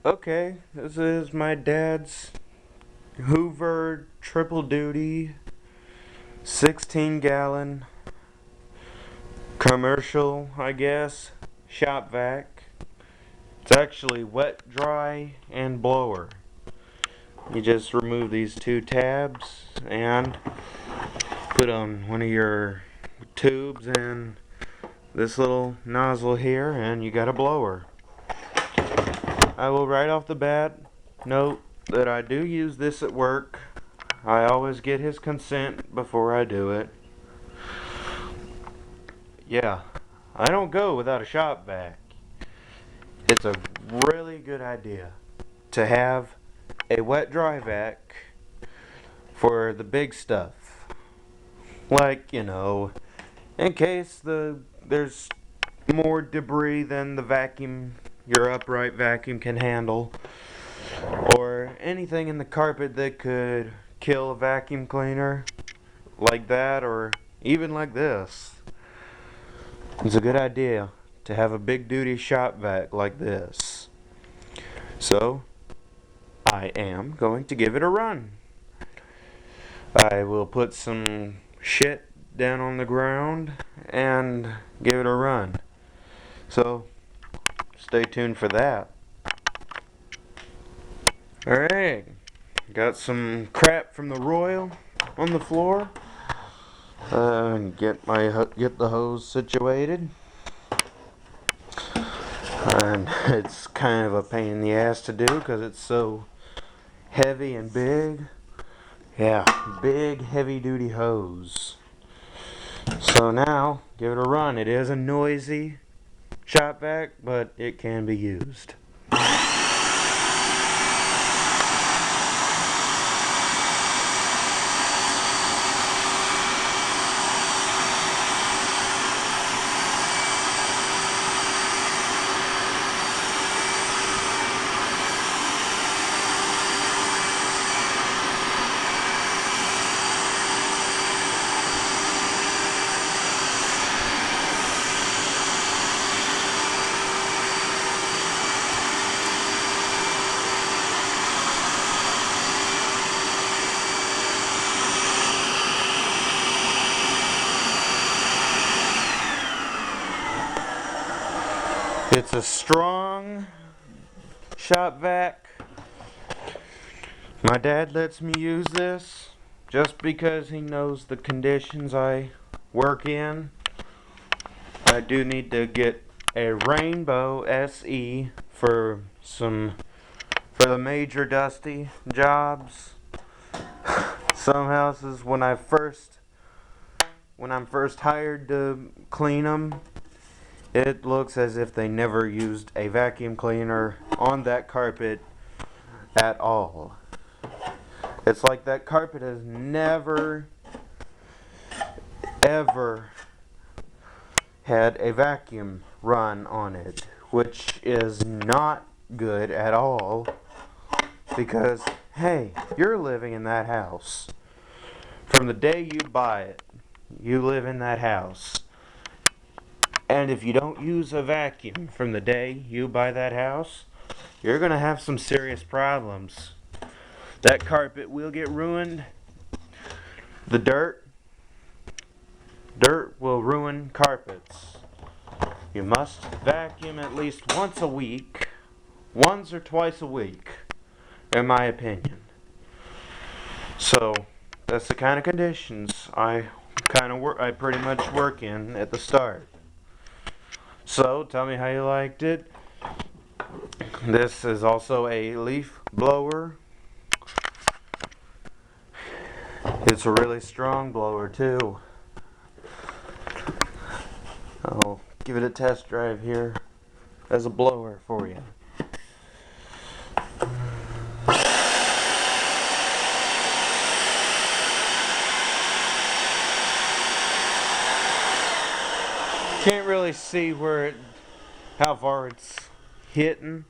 Okay, this is my dad's Hoover triple duty 16-gallon commercial, I guess, shop vac. It's actually wet, dry, and blower. You just remove these two tabs and put on one of your tubes and this little nozzle here, and you got a blower. I will right off the bat note that I do use this at work. I always get his consent before I do it. Yeah, I don't go without a shop vac. It's a really good idea to have a wet dry vac for the big stuff. Like, in case there's more debris than the vacuum, your upright vacuum can handle, or anything in the carpet that could kill a vacuum cleaner, like that, or even like this. It's a good idea to have a big duty shop vac like this. So, I am going to give it a run. I will put some shit down on the ground and give it a run. So, stay tuned for that. Alright, got some crap from the Royal on the floor. Get the hose situated. And it's kind of a pain in the ass to do because it's so heavy and big. Yeah, big heavy duty hose. So now, give it a run. It is a noisy shop vac, but it can be used. It's a strong shop vac. My dad lets me use this just because he knows the conditions I work in. I do need to get a Rainbow SE for the major dusty jobs. Some houses when I'm first hired to clean them, it looks as if they never used a vacuum cleaner on that carpet at all. It's like that carpet has never, ever had a vacuum run on it, which is not good at all because, hey, you're living in that house. From the day you buy it, you live in that house. And if you don't use a vacuum from the day you buy that house, you're going to have some serious problems. That carpet will get ruined. The dirt will ruin carpets. You must vacuum at least once or twice a week, in my opinion. So, that's the kind of conditions I pretty much work in at the start. So, tell me how you liked it. This is also a leaf blower. It's a really strong blower too. I'll give it a test drive here as a blower for you. Can't really see how far it's hitting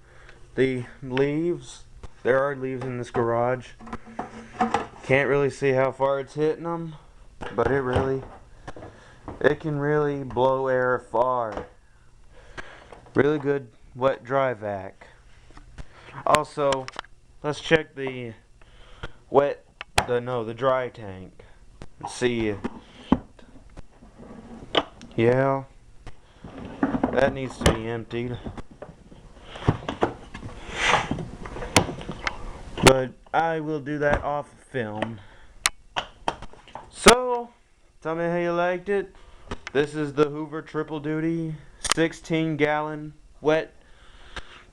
the leaves. There are leaves in this garage. Can't really see how far it's hitting them, but it can really blow air far. Really good wet dry vac. Also, let's check the the dry tank. Let's see. Yeah, that needs to be emptied. But I will do that off film. So, tell me how you liked it. This is the Hoover Triple Duty 16-gallon wet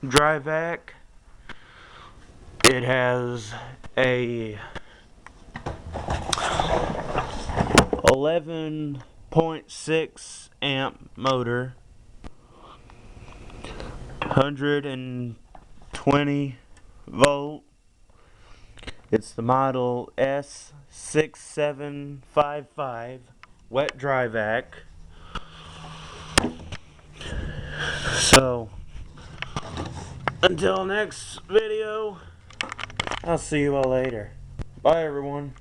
dry vac. It has a 11.6 amp motor, 120 volt. It's the model s6755 wet dry vac. So, until next video, I'll see you all later. Bye, everyone.